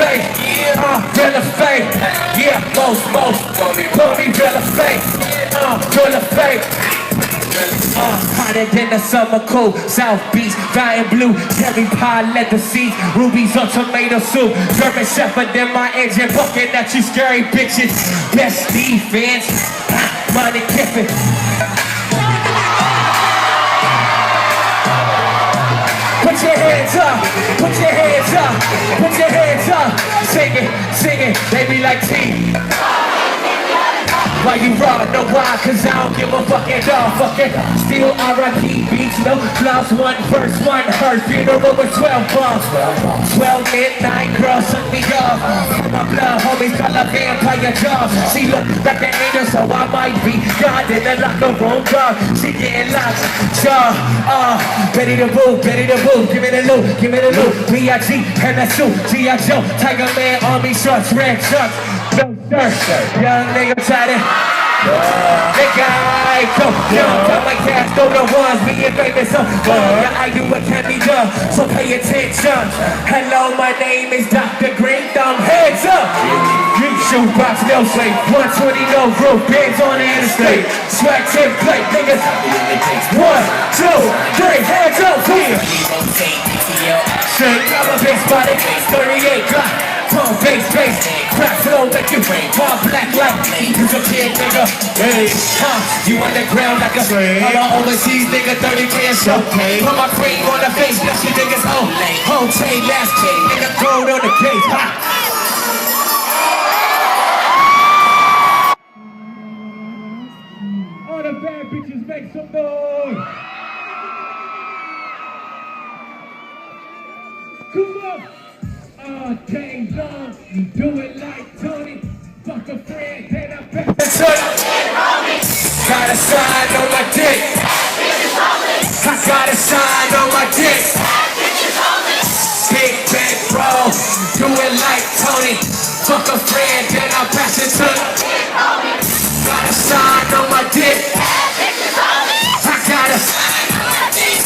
fake, real fake. Yeah, most, call me real fake, real fake. Hotter than the summer cold, South Beach, dying blue, cherry pie, leather seats, rubies on tomato soup, German Shepherd in my engine, bucking at you scary bitches. Best defense, money Kiffin. Put your hands up, put your hands up, put your hands up. Sing it, they be like T. Why you raw? No why, cause I don't give a fucking dog. Fucking still R.I.P. beats, no flaws, one verse, one hurt. Funeral with 12 bombs. 12 midnight girls suck me off. My blood homies got a vampire jaws. She look like an angel, so I might be God in the locker room, dog. She getting locked, jaw. Ready to move, give me the loot, B.I.G. and that suit, G.I. Joe, Tiger Man, army shorts, red shorts. No shirt, young nigga try to nigga, I go young, tell my cats, go the ones being famous, so I do what can be done, so pay attention. Hello, my name is Dr. Green Thumb, heads up. You shoot box, no slate, 120, no roof, bands on the interstate, swag tip plate, niggas. 1, 2, 3, hands up, here. Shake, I'm a big spot, 38 Glock. Bass, crack flow like you all black like me, you a kid nigga. Hey, you underground like a I'm an overseas nigga, 30 grand show. Put my cream on the face, now she niggas whole chain, last chain, nigga thrown on the case. All the bad bitches make some noise. Come on. Day long, do it like Tony. Fuck a friend, then I bet the son. Got a sign on my dick. I got a sign on my dick. Big bang bro, do it like Tony. Fuck a friend, then I pass it to. Got a sign on my dick. I got a sign on my dick.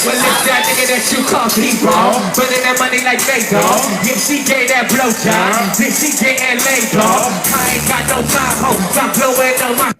Well, if that nigga that you call T-Ball, running that money like Lego. Yeah, she gave that blowjob, then she getting laid off. I ain't got no time, ho, I'm blowing on my